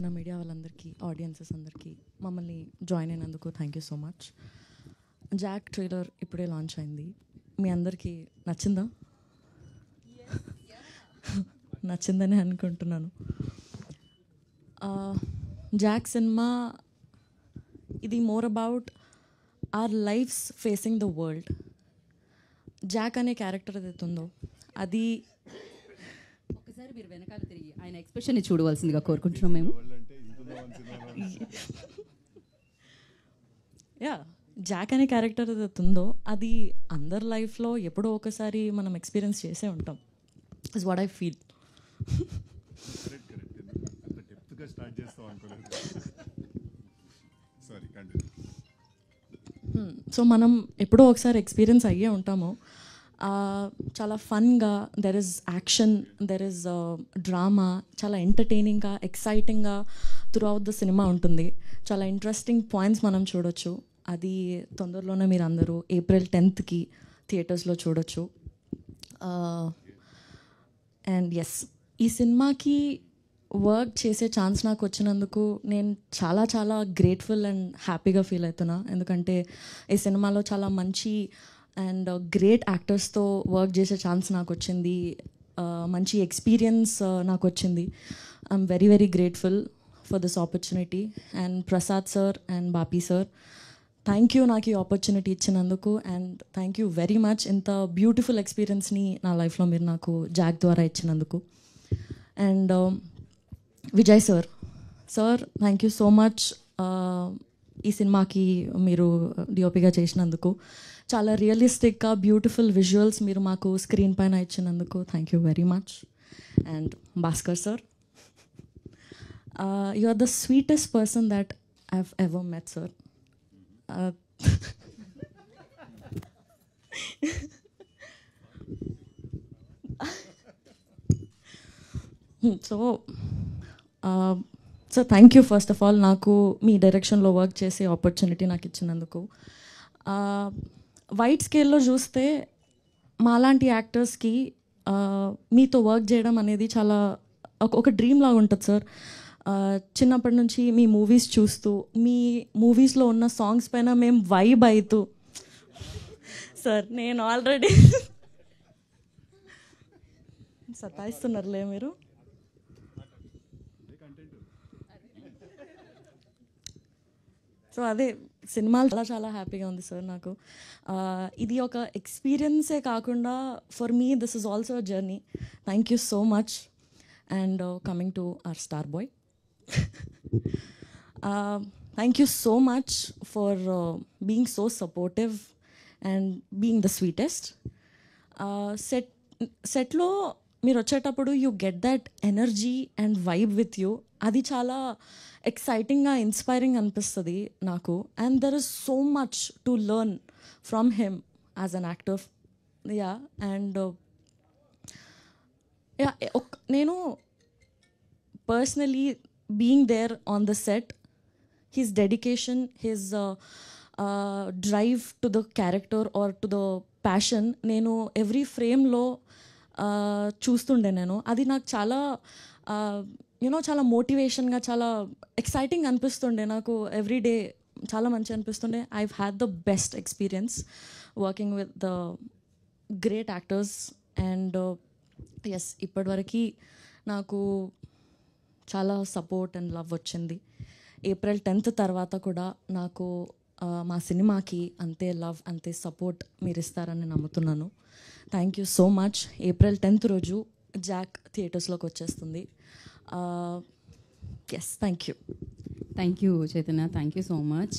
వచ్చిన మీడియా వాళ్ళందరికీ, ఆడియన్సెస్ అందరికీ, మమ్మల్ని జాయిన్ అయినందుకు thank you so much. Jack trailer ఇప్పుడే లాంచ్ అయింది. మీ అందరికీ నచ్చిందా? నచ్చిందని అనుకుంటున్నాను. జాక్ సినిమా ఇది more about our lives facing the world. Jack అనే క్యారెక్టర్ ఏదైతే ఉందో అది ఒకసారి మీరు వెనకాల తిరిగి ఆయన ఎక్స్ప్రెషన్ని చూడవలసిందిగా కోరుకుంటున్నాం మేము. జాక్ అనే క్యారెక్టర్ ఏదైతే ఉందో అది అందరి లైఫ్లో ఎప్పుడో ఒకసారి మనం ఎక్స్పీరియన్స్ చేసే ఉంటాం. Is what I feel. So మనం ఎప్పుడో ఒకసారి ఎక్స్పీరియన్స్ అయ్యే ఉంటాము. చాలా ఫన్గా, there is action, there is drama, చాలా ఎంటర్టైనింగ్గా, ఎక్సైటింగ్గా త్రూ అవుట్ ద సినిమా ఉంటుంది. చాలా ఇంట్రెస్టింగ్ పాయింట్స్ మనం చూడొచ్చు. అది తొందరలోనే మీరు అందరూ April 10th థియేటర్స్లో చూడొచ్చు. అండ్ ఎస్, ఈ సినిమాకి వర్క్ చేసే ఛాన్స్ నాకు వచ్చినందుకు నేను చాలా చాలా గ్రేట్ఫుల్ అండ్ హ్యాపీగా ఫీల్ అవుతున్నా. ఎందుకంటే ఈ సినిమాలో చాలా మంచి అండ్ గ్రేట్ యాక్టర్స్తో వర్క్ చేసే ఛాన్స్ నాకు వచ్చింది. మంచి ఎక్స్పీరియన్స్ నాకు వచ్చింది. I'm very very grateful for this opportunity. And Prasad sir and Bapi sir, thank you నాకు ఈ ఆపర్చునిటీ ఇచ్చినందుకు. And thank you very much ఇంత బ్యూటిఫుల్ ఎక్స్పీరియన్స్ని నా లైఫ్లో మీరు నాకు జాక్ ద్వారా ఇచ్చినందుకు. And Vijay sir, thank you so much ఈ సినిమాకి మీరు డిఓపిగా చేసినందుకు. చాలా రియలిస్టిక్గా బ్యూటిఫుల్ విజువల్స్ మీరు మాకు స్క్రీన్ పైన ఇచ్చినందుకు thank you very much. And Bhaskar sir, you are the sweetest person that I have ever met sir. So thank you first of all నాకు మీ డైరెక్షన్లో వర్క్ చేసే ఆపర్చునిటీ నాకు ఇచ్చినందుకు. వైడ్ స్కేల్లో చూస్తే మాలాంటి యాక్టర్స్కి మీతో వర్క్ చేయడం అనేది చాలా ఒక డ్రీమ్ లాగా ఉంటుంది సార్. చిన్నప్పటి నుంచి మీ మూవీస్ చూస్తూ, మీ మూవీస్లో ఉన్న సాంగ్స్ పైన మేము వైబ్ అవుతూ, సార్ నేను ఆల్రెడీ సతాయిస్తున్నారులే మీరు. సో అదే సినిమాలు చాలా చాలా హ్యాపీగా ఉంది సార్ నాకు. ఇది ఒక ఎక్స్పీరియన్సే కాకుండా for me this is also a journey. Thank you so much. And coming to our star boy, thank you so much for being so supportive and being the sweetest. సెట్లో మీరు వచ్చేటప్పుడు you get that energy and vibe with you. అది చాలా ఎక్సైటింగ్గా, inspiring అనిపిస్తుంది నాకు. And there is so much to learn from him as an actor. And నేను personally being there on the set, his dedication, his drive to the character are to the passion నేను every ఫ్రేమ్లో చూస్తుండే. అది నాకు చాలా చాలా మోటివేషన్గా, చాలా exciting అనిపిస్తుండే నాకు. ఎవ్రీ డే చాలా మంచి అనిపిస్తుండే. I've had the best experience working with the great actors. And yes, ఇప్పటివరకు నాకు చాలా సపోర్ట్ అండ్ లవ్ వచ్చింది. April 10th తర్వాత కూడా నాకు మా సినిమాకి అంతే లవ్, అంతే సపోర్ట్ మీరు ఇస్తారని నమ్ముతున్నాను. Thank you so much. April 10th రోజు జాక్ థియేటర్స్లోకి వచ్చేస్తుంది. Yes, thank you. Thank you Chaitanya, thank you so much.